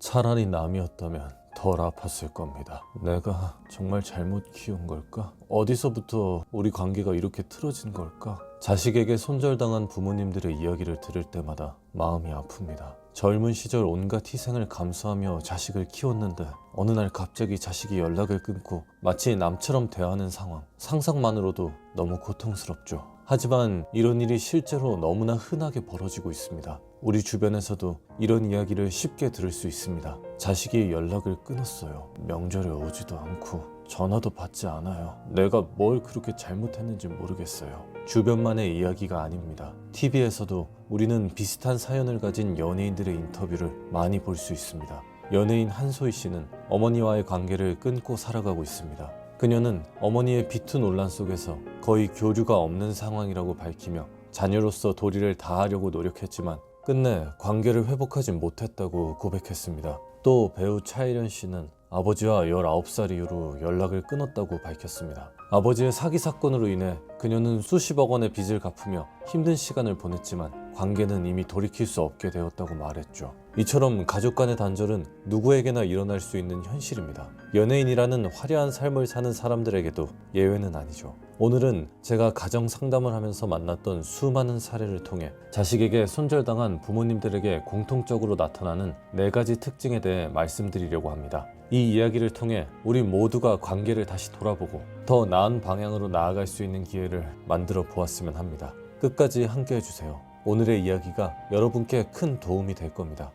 차라리 남이었다면 덜 아팠을 겁니다. 내가 정말 잘못 키운 걸까? 어디서부터 우리 관계가 이렇게 틀어진 걸까? 자식에게 손절당한 부모님들의 이야기를 들을 때마다 마음이 아픕니다. 젊은 시절 온갖 희생을 감수하며 자식을 키웠는데 어느 날 갑자기 자식이 연락을 끊고 마치 남처럼 대하는 상황, 상상만으로도 너무 고통스럽죠. 하지만 이런 일이 실제로 너무나 흔하게 벌어지고 있습니다. 우리 주변에서도 이런 이야기를 쉽게 들을 수 있습니다. 자식이 연락을 끊었어요. 명절에 오지도 않고 전화도 받지 않아요. 내가 뭘 그렇게 잘못했는지 모르겠어요. 주변만의 이야기가 아닙니다. TV에서도 우리는 비슷한 사연을 가진 연예인들의 인터뷰를 많이 볼 수 있습니다. 연예인 한소희 씨는 어머니와의 관계를 끊고 살아가고 있습니다. 그녀는 어머니의 비투 논란 속에서 거의 교류가 없는 상황이라고 밝히며 자녀로서 도리를 다하려고 노력했지만 끝내 관계를 회복하지 못했다고 고백했습니다. 또 배우 차일현 씨는 아버지와 19살 이후로 연락을 끊었다고 밝혔습니다. 아버지의 사기 사건으로 인해 그녀는 수십억 원의 빚을 갚으며 힘든 시간을 보냈지만 관계는 이미 돌이킬 수 없게 되었다고 말했죠. 이처럼 가족 간의 단절은 누구에게나 일어날 수 있는 현실입니다. 연예인이라는 화려한 삶을 사는 사람들에게도 예외는 아니죠. 오늘은 제가 가정 상담을 하면서 만났던 수많은 사례를 통해 자식에게 손절당한 부모님들에게 공통적으로 나타나는 4가지 특징에 대해 말씀드리려고 합니다. 이 이야기를 통해 우리 모두가 관계를 다시 돌아보고 더 나은 방향으로 나아갈 수 있는 기회를 만들어 보았으면 합니다. 끝까지 함께 해주세요. 오늘의 이야기가 여러분께 큰 도움이 될 겁니다.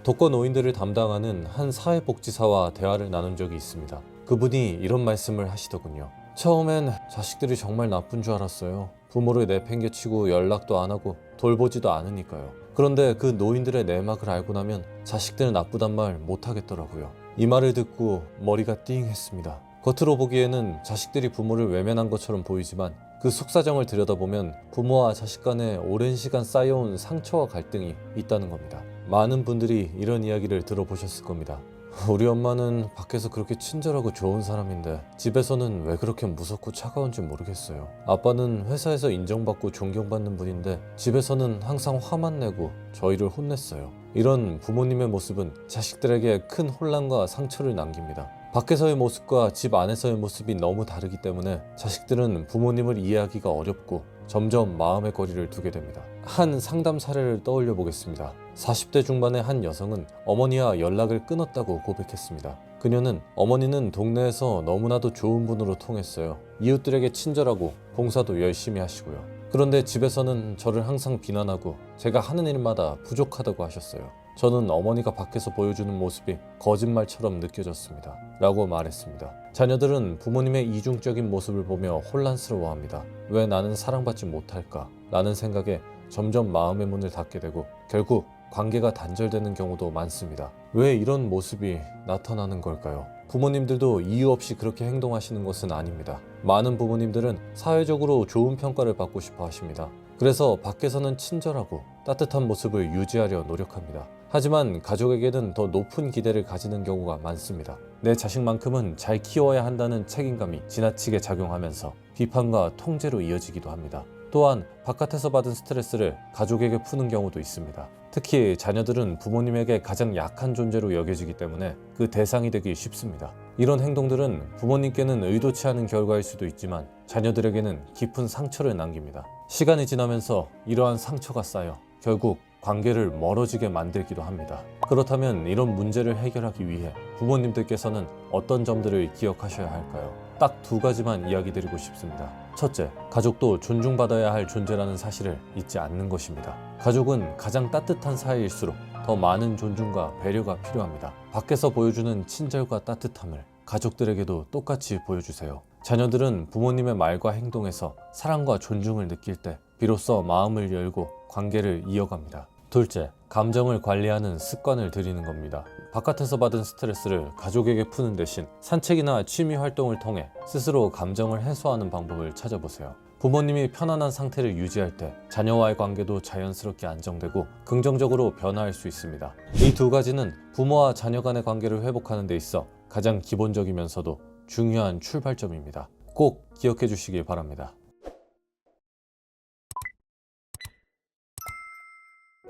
독거노인들을 담당하는 한 사회복지사와 대화를 나눈 적이 있습니다. 그분이 이런 말씀을 하시더군요. 처음엔 자식들이 정말 나쁜 줄 알았어요. 부모를 내팽개치고 연락도 안 하고 돌보지도 않으니까요. 그런데 그 노인들의 내막을 알고 나면 자식들은 나쁘단 말 못하겠더라고요. 이 말을 듣고 머리가 띵 했습니다. 겉으로 보기에는 자식들이 부모를 외면한 것처럼 보이지만 그 속사정을 들여다보면 부모와 자식 간에 오랜 시간 쌓여온 상처와 갈등이 있다는 겁니다. 많은 분들이 이런 이야기를 들어보셨을 겁니다. 우리 엄마는 밖에서 그렇게 친절하고 좋은 사람인데 집에서는 왜 그렇게 무섭고 차가운지 모르겠어요. 아빠는 회사에서 인정받고 존경받는 분인데 집에서는 항상 화만 내고 저희를 혼냈어요. 이런 부모님의 모습은 자식들에게 큰 혼란과 상처를 남깁니다. 밖에서의 모습과 집 안에서의 모습이 너무 다르기 때문에 자식들은 부모님을 이해하기가 어렵고 점점 마음의 거리를 두게 됩니다. 한 상담 사례를 떠올려 보겠습니다. 40대 중반의 한 여성은 어머니와 연락을 끊었다고 고백했습니다. 그녀는 어머니는 동네에서 너무나도 좋은 분으로 통했어요. 이웃들에게 친절하고 봉사도 열심히 하시고요. 그런데 집에서는 저를 항상 비난하고 제가 하는 일마다 부족하다고 하셨어요. 저는 어머니가 밖에서 보여주는 모습이 거짓말처럼 느껴졌습니다. 라고 말했습니다. 자녀들은 부모님의 이중적인 모습을 보며 혼란스러워합니다. 왜 나는 사랑받지 못할까? 라는 생각에 점점 마음의 문을 닫게 되고 결국 관계가 단절되는 경우도 많습니다. 왜 이런 모습이 나타나는 걸까요? 부모님들도 이유 없이 그렇게 행동하시는 것은 아닙니다. 많은 부모님들은 사회적으로 좋은 평가를 받고 싶어 하십니다. 그래서 밖에서는 친절하고 따뜻한 모습을 유지하려 노력합니다. 하지만 가족에게는 더 높은 기대를 가지는 경우가 많습니다. 내 자식만큼은 잘 키워야 한다는 책임감이 지나치게 작용하면서 비판과 통제로 이어지기도 합니다. 또한 바깥에서 받은 스트레스를 가족에게 푸는 경우도 있습니다. 특히 자녀들은 부모님에게 가장 약한 존재로 여겨지기 때문에 그 대상이 되기 쉽습니다. 이런 행동들은 부모님께는 의도치 않은 결과일 수도 있지만 자녀들에게는 깊은 상처를 남깁니다. 시간이 지나면서 이러한 상처가 쌓여 결국 관계를 멀어지게 만들기도 합니다. 그렇다면 이런 문제를 해결하기 위해 부모님들께서는 어떤 점들을 기억하셔야 할까요? 딱 2가지만 이야기 드리고 싶습니다. 첫째, 가족도 존중받아야 할 존재라는 사실을 잊지 않는 것입니다. 가족은 가장 따뜻한 사이일수록 더 많은 존중과 배려가 필요합니다. 밖에서 보여주는 친절과 따뜻함을 가족들에게도 똑같이 보여주세요. 자녀들은 부모님의 말과 행동에서 사랑과 존중을 느낄 때 비로소 마음을 열고 관계를 이어갑니다. 둘째, 감정을 관리하는 습관을 들이는 겁니다. 바깥에서 받은 스트레스를 가족에게 푸는 대신 산책이나 취미 활동을 통해 스스로 감정을 해소하는 방법을 찾아보세요. 부모님이 편안한 상태를 유지할 때 자녀와의 관계도 자연스럽게 안정되고 긍정적으로 변화할 수 있습니다. 이 2가지는 부모와 자녀 간의 관계를 회복하는 데 있어 가장 기본적이면서도 중요한 출발점입니다. 꼭 기억해 주시길 바랍니다.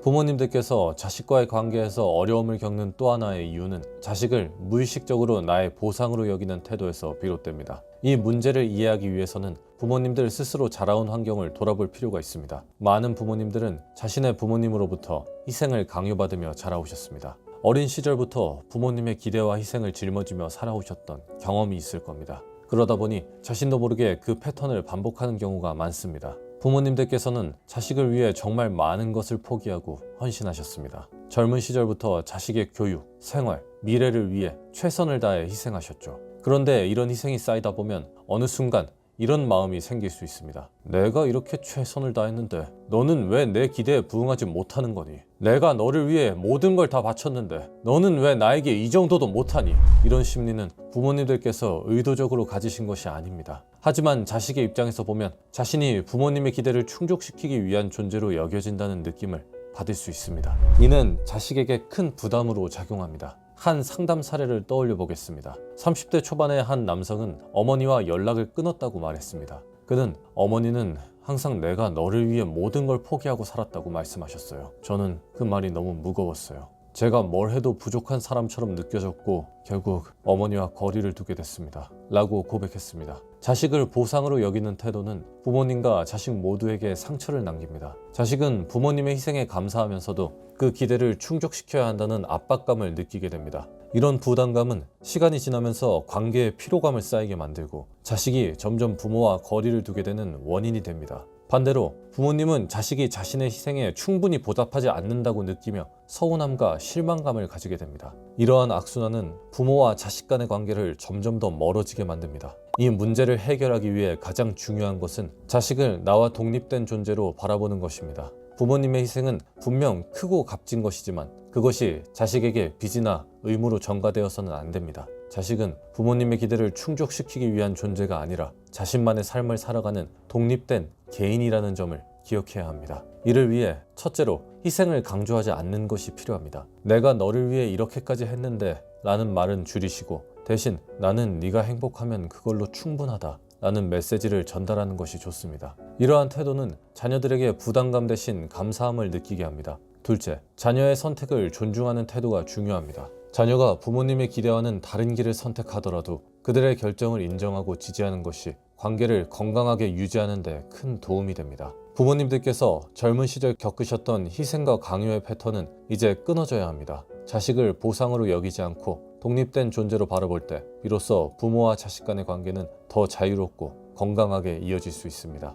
부모님들께서 자식과의 관계에서 어려움을 겪는 또 하나의 이유는 자식을 무의식적으로 나의 보상으로 여기는 태도에서 비롯됩니다. 이 문제를 이해하기 위해서는 부모님들 스스로 자라온 환경을 돌아볼 필요가 있습니다. 많은 부모님들은 자신의 부모님으로부터 희생을 강요받으며 자라오셨습니다. 어린 시절부터 부모님의 기대와 희생을 짊어지며 살아오셨던 경험이 있을 겁니다. 그러다 보니 자신도 모르게 그 패턴을 반복하는 경우가 많습니다. 부모님들께서는 자식을 위해 정말 많은 것을 포기하고 헌신하셨습니다. 젊은 시절부터 자식의 교육, 생활, 미래를 위해 최선을 다해 희생하셨죠. 그런데 이런 희생이 쌓이다 보면 어느 순간 이런 마음이 생길 수 있습니다. 내가 이렇게 최선을 다했는데 너는 왜 내 기대에 부응하지 못하는 거니? 내가 너를 위해 모든 걸 다 바쳤는데 너는 왜 나에게 이 정도도 못하니? 이런 심리는 부모님들께서 의도적으로 가지신 것이 아닙니다. 하지만 자식의 입장에서 보면 자신이 부모님의 기대를 충족시키기 위한 존재로 여겨진다는 느낌을 받을 수 있습니다. 이는 자식에게 큰 부담으로 작용합니다. 한 상담 사례를 떠올려 보겠습니다. 30대 초반의 한 남성은 어머니와 연락을 끊었다고 말했습니다. 그는 어머니는 항상 내가 너를 위해 모든 걸 포기하고 살았다고 말씀하셨어요. 저는 그 말이 너무 무거웠어요. 제가 뭘 해도 부족한 사람처럼 느껴졌고 결국 어머니와 거리를 두게 됐습니다. 라고 고백했습니다. 자식을 보상으로 여기는 태도는 부모님과 자식 모두에게 상처를 남깁니다. 자식은 부모님의 희생에 감사하면서도 그 기대를 충족시켜야 한다는 압박감을 느끼게 됩니다. 이런 부담감은 시간이 지나면서 관계에 피로감을 쌓이게 만들고 자식이 점점 부모와 거리를 두게 되는 원인이 됩니다. 반대로 부모님은 자식이 자신의 희생에 충분히 보답하지 않는다고 느끼며 서운함과 실망감을 가지게 됩니다. 이러한 악순환은 부모와 자식 간의 관계를 점점 더 멀어지게 만듭니다. 이 문제를 해결하기 위해 가장 중요한 것은 자식을 나와 독립된 존재로 바라보는 것입니다. 부모님의 희생은 분명 크고 값진 것이지만 그것이 자식에게 빚이나 의무로 전가되어서는 안 됩니다. 자식은 부모님의 기대를 충족시키기 위한 존재가 아니라 자신만의 삶을 살아가는 독립된 개인이라는 점을 기억해야 합니다. 이를 위해 첫째로 희생을 강조하지 않는 것이 필요합니다. 내가 너를 위해 이렇게까지 했는데 라는 말은 줄이시고 대신 나는 네가 행복하면 그걸로 충분하다 라는 메시지를 전달하는 것이 좋습니다. 이러한 태도는 자녀들에게 부담감 대신 감사함을 느끼게 합니다. 둘째, 자녀의 선택을 존중하는 태도가 중요합니다. 자녀가 부모님의 기대와는 다른 길을 선택하더라도 그들의 결정을 인정하고 지지하는 것이 관계를 건강하게 유지하는 데 큰 도움이 됩니다. 부모님들께서 젊은 시절 겪으셨던 희생과 강요의 패턴은 이제 끊어져야 합니다. 자식을 보상으로 여기지 않고 독립된 존재로 바라볼 때 비로소 부모와 자식 간의 관계는 더 자유롭고 건강하게 이어질 수 있습니다.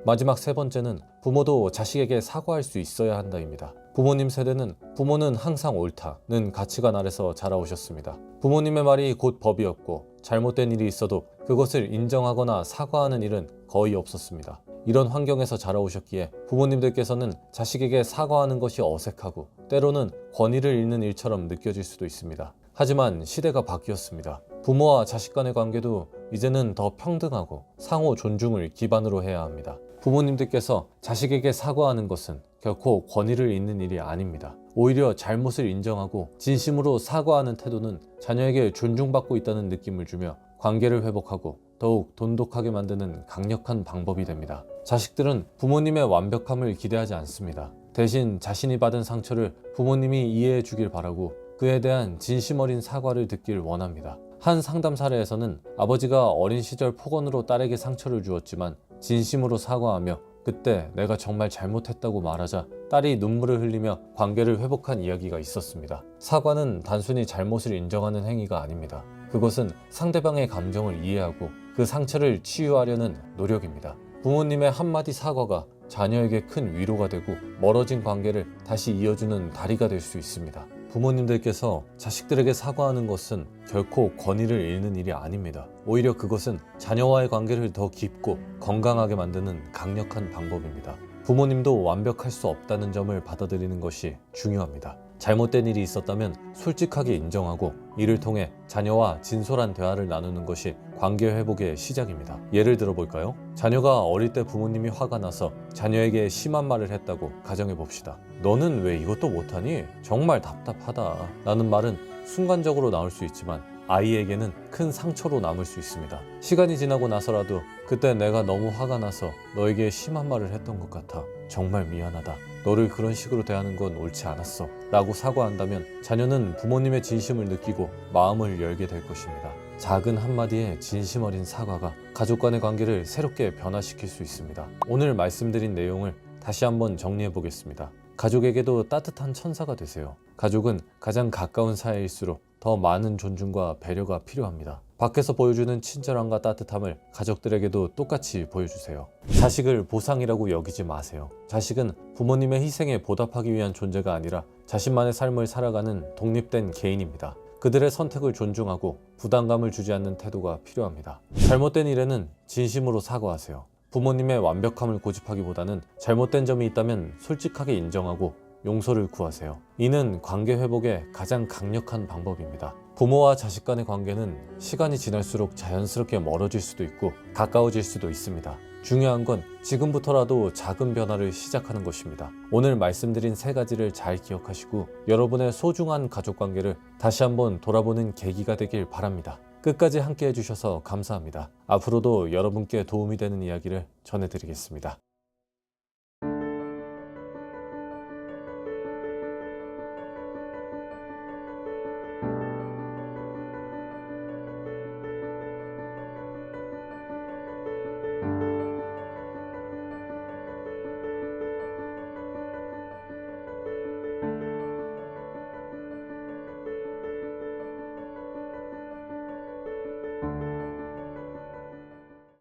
마지막 세 번째는 부모도 자식에게 사과할 수 있어야 한다입니다. 부모님 세대는 부모는 항상 옳다는 가치관 아래서 자라오셨습니다. 부모님의 말이 곧 법이었고 잘못된 일이 있어도 그것을 인정하거나 사과하는 일은 거의 없었습니다. 이런 환경에서 자라오셨기에 부모님들께서는 자식에게 사과하는 것이 어색하고 때로는 권위를 잃는 일처럼 느껴질 수도 있습니다. 하지만 시대가 바뀌었습니다. 부모와 자식 간의 관계도 이제는 더 평등하고 상호 존중을 기반으로 해야 합니다. 부모님들께서 자식에게 사과하는 것은 결코 권위를 잇는 일이 아닙니다. 오히려 잘못을 인정하고 진심으로 사과하는 태도는 자녀에게 존중받고 있다는 느낌을 주며 관계를 회복하고 더욱 돈독하게 만드는 강력한 방법이 됩니다. 자식들은 부모님의 완벽함을 기대하지 않습니다. 대신 자신이 받은 상처를 부모님이 이해해 주길 바라고 그에 대한 진심 어린 사과를 듣길 원합니다. 한 상담 사례에서는 아버지가 어린 시절 폭언으로 딸에게 상처를 주었지만 진심으로 사과하며 그때 내가 정말 잘못했다고 말하자 딸이 눈물을 흘리며 관계를 회복한 이야기가 있었습니다. 사과는 단순히 잘못을 인정하는 행위가 아닙니다. 그것은 상대방의 감정을 이해하고 그 상처를 치유하려는 노력입니다. 부모님의 한마디 사과가 자녀에게 큰 위로가 되고 멀어진 관계를 다시 이어주는 다리가 될 수 있습니다. 부모님들께서 자식들에게 사과하는 것은 결코 권위를 잃는 일이 아닙니다. 오히려 그것은 자녀와의 관계를 더 깊고 건강하게 만드는 강력한 방법입니다. 부모님도 완벽할 수 없다는 점을 받아들이는 것이 중요합니다. 잘못된 일이 있었다면 솔직하게 인정하고 이를 통해 자녀와 진솔한 대화를 나누는 것이 관계 회복의 시작입니다. 예를 들어 볼까요? 자녀가 어릴 때 부모님이 화가 나서 자녀에게 심한 말을 했다고 가정해 봅시다. 너는 왜 이것도 못하니? 정말 답답하다 라는 말은 순간적으로 나올 수 있지만 아이에게는 큰 상처로 남을 수 있습니다. 시간이 지나고 나서라도 그때 내가 너무 화가 나서 너에게 심한 말을 했던 것 같아. 정말 미안하다. 너를 그런 식으로 대하는 건 옳지 않았어. 라고 사과한다면 자녀는 부모님의 진심을 느끼고 마음을 열게 될 것입니다. 작은 한마디의 진심 어린 사과가 가족 간의 관계를 새롭게 변화시킬 수 있습니다. 오늘 말씀드린 내용을 다시 한번 정리해 보겠습니다. 가족에게도 따뜻한 천사가 되세요. 가족은 가장 가까운 사이일수록 더 많은 존중과 배려가 필요합니다. 밖에서 보여주는 친절함과 따뜻함을 가족들에게도 똑같이 보여주세요. 자식을 보상이라고 여기지 마세요. 자식은 부모님의 희생에 보답하기 위한 존재가 아니라 자신만의 삶을 살아가는 독립된 개인입니다. 그들의 선택을 존중하고 부담감을 주지 않는 태도가 필요합니다. 잘못된 일에는 진심으로 사과하세요. 부모님의 완벽함을 고집하기보다는 잘못된 점이 있다면 솔직하게 인정하고 용서를 구하세요. 이는 관계 회복의 가장 강력한 방법입니다. 부모와 자식 간의 관계는 시간이 지날수록 자연스럽게 멀어질 수도 있고 가까워질 수도 있습니다. 중요한 건 지금부터라도 작은 변화를 시작하는 것입니다. 오늘 말씀드린 3가지를 잘 기억하시고 여러분의 소중한 가족 관계를 다시 한번 돌아보는 계기가 되길 바랍니다. 끝까지 함께 해주셔서 감사합니다. 앞으로도 여러분께 도움이 되는 이야기를 전해드리겠습니다.